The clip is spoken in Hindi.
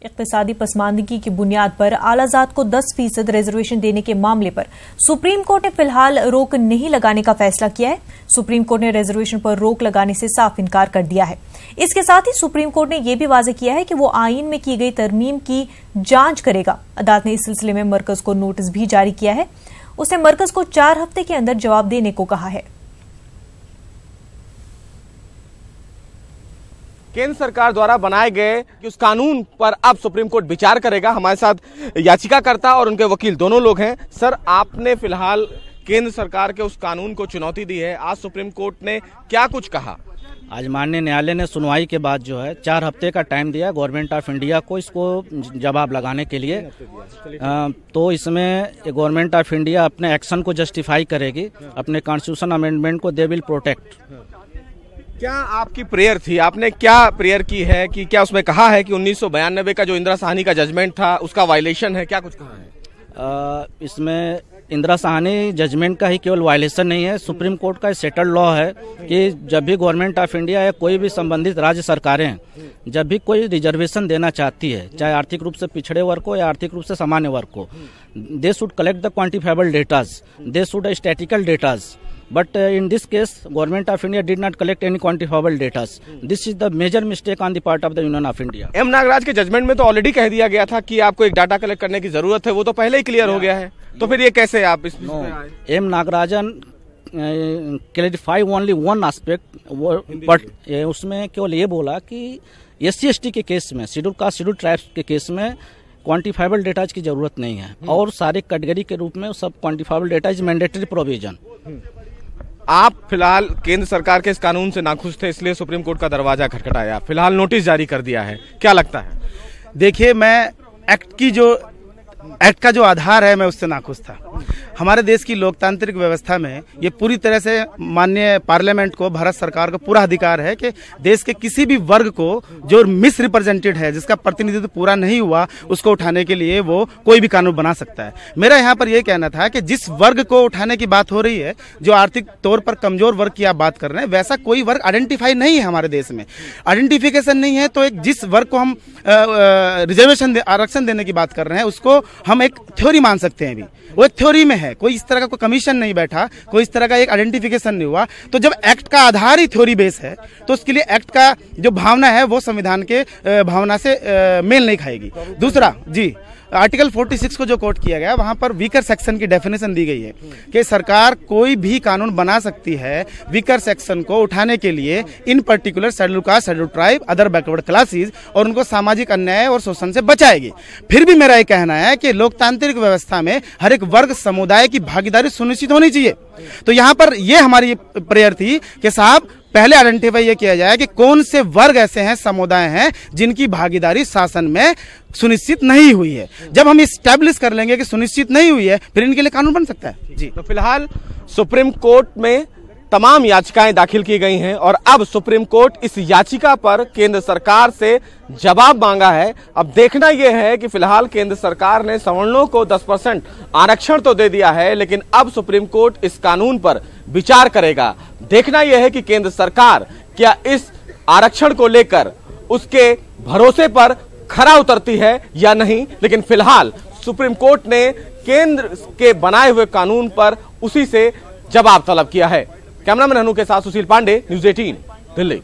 इक्तिसादी पसमानदगी की बुनियाद पर आलाजात को 10% रिजर्वेशन देने के मामले पर सुप्रीम कोर्ट ने फिलहाल रोक नहीं लगाने का फैसला किया है। सुप्रीम कोर्ट ने रिजर्वेशन पर रोक लगाने से साफ इनकार कर दिया है। इसके साथ ही सुप्रीम कोर्ट ने यह भी वाज़ेह किया है कि वो आईन में की गई तरमीम की जांच करेगा। अदालत ने इस सिलसिले में मरकज को नोटिस भी जारी किया है। उसने मरकज को 4 हफ्ते के अंदर जवाब देने को कहा है। केंद्र सरकार द्वारा बनाए गए कि उस कानून पर अब सुप्रीम कोर्ट विचार करेगा। हमारे साथ याचिकाकर्ता और उनके वकील दोनों लोग हैं। सर, आपने फिलहाल केंद्र सरकार के उस कानून को चुनौती दी है। आज सुप्रीम कोर्ट ने क्या कुछ कहा? आज माननीय न्यायालय ने सुनवाई के बाद जो है 4 हफ्ते का टाइम दिया गवर्नमेंट ऑफ इंडिया को इसको जवाब लगाने के लिए। तो इसमें गवर्नमेंट ऑफ इंडिया अपने एक्शन को जस्टिफाई करेगी, अपने कॉन्स्टिट्यूशन अमेंडमेंट को दे विल प्रोटेक्ट। क्या आपकी प्रेयर थी? आपने क्या प्रेयर की है कि क्या उसमें कहा है कि 1992 का जो इंदिरा साहनी का जजमेंट था उसका वायलेशन है? क्या कुछ कहा है? इसमें इंदिरा साहनी जजमेंट का ही केवल वायलेशन नहीं है, सुप्रीम कोर्ट का सेटल्ड लॉ है कि जब भी गवर्नमेंट ऑफ इंडिया या कोई भी संबंधित राज्य सरकारें जब भी कोई रिजर्वेशन देना चाहती है, चाहे आर्थिक रूप से पिछड़े वर्ग को या आर्थिक रूप से सामान्य वर्ग को, they should collect the quantifiable datas, they should statistical datas. But in this case, Government of India did not collect any quantifiable data. This is the major mistake on the part of the Union of India. M Nagaraj के जजमेंट में तो ऑलरेडी कह दिया गया था कि आपको एक डाटा कलेक्ट करने की जरूरत है, वो तो पहले ही क्लियर हो गया है। तो फिर ये कैसे आप इस पे आए? M Nagarajan clarify only one aspect, but उसमें केवल ये बोला कि SC/ST के केस में, शेड्यूल कास्ट शेड्यूल ट्राइब्स के केस में क्वांटिफाइबल डेटाज की जरूरत नहीं है और सारे कैटेगरी के रूप में सब quantifiable data is mandatory provision. आप फिलहाल केंद्र सरकार के इस कानून से नाखुश थे, इसलिए सुप्रीम कोर्ट का दरवाजा खटखटाया, फिलहाल नोटिस जारी कर दिया है, क्या लगता है? देखिए, मैं एक्ट का जो आधार है मैं उससे नाखुश था। हमारे देश की लोकतांत्रिक व्यवस्था में ये पूरी तरह से माननीय पार्लियामेंट को, भारत सरकार को पूरा अधिकार है कि देश के किसी भी वर्ग को जो मिस रिप्रेजेंटेड है, जिसका प्रतिनिधित्व पूरा नहीं हुआ, उसको उठाने के लिए वो कोई भी कानून बना सकता है। मेरा यहाँ पर यह कहना था कि जिस वर्ग को उठाने की बात हो रही है, जो आर्थिक तौर पर कमजोर वर्ग की आप बात कर रहे हैं, वैसा कोई वर्ग आइडेंटिफाई नहीं है हमारे देश में। आइडेंटिफिकेशन नहीं है तो एक जिस वर्ग को हम रिजर्वेशन आरक्षण देने की बात कर रहे हैं उसको हम एक थ्योरी मान सकते हैं। भी वो एक थ्योरी में है, कोई इस तरह का कोई कमीशन नहीं बैठा, कोई इस तरह का एक आइडेंटिफिकेशन नहीं हुआ। तो जब एक्ट का आधार ही थ्योरी बेस है तो उसके लिए एक्ट का जो भावना है वो संविधान के भावना से मेल नहीं खाएगी। दूसरा जी, आर्टिकल 46 को जो कोट किया गया वहां पर वीकर सेक्शन की डेफिनेशन दी गई है कि सरकार कोई भी कानून बना सकती है वीकर सेक्शन को उठाने के लिए, इन particular schedule caste, schedule tribe, other backward classes, और उनको सामाजिक अन्याय और शोषण से बचाएगी। फिर भी मेरा ये कहना है कि लोकतांत्रिक व्यवस्था में हर एक वर्ग समुदाय की भागीदारी सुनिश्चित होनी चाहिए। तो यहाँ पर ये हमारी प्रेयर थी कि साहब पहले आइडेंटिफाई ये किया जाए कि कौन से वर्ग ऐसे हैं, समुदाय हैं जिनकी भागीदारी शासन में सुनिश्चित नहीं हुई है। जब हम इस्टेब्लिश कर लेंगे कि सुनिश्चित नहीं हुई है, फिर इनके लिए कानून बन सकता है। जी, तो फिलहाल सुप्रीम कोर्ट में तमाम याचिकाएं दाखिल की गई हैं और अब सुप्रीम कोर्ट इस याचिका पर केंद्र सरकार से जवाब मांगा है। अब देखना यह है कि फिलहाल केंद्र सरकार ने सवर्णों को 10% आरक्षण तो दे दिया है, लेकिन अब सुप्रीम कोर्ट इस कानून पर विचार करेगा। देखना यह है कि केंद्र सरकार क्या इस आरक्षण को लेकर उसके भरोसे पर खरा उतरती है या नहीं। लेकिन फिलहाल सुप्रीम कोर्ट ने केंद्र के बनाए हुए कानून पर उसी से जवाब तलब किया है। कैमरामैन अनु के साथ सुशील पांडे, न्यूज़ 18, दिल्ली।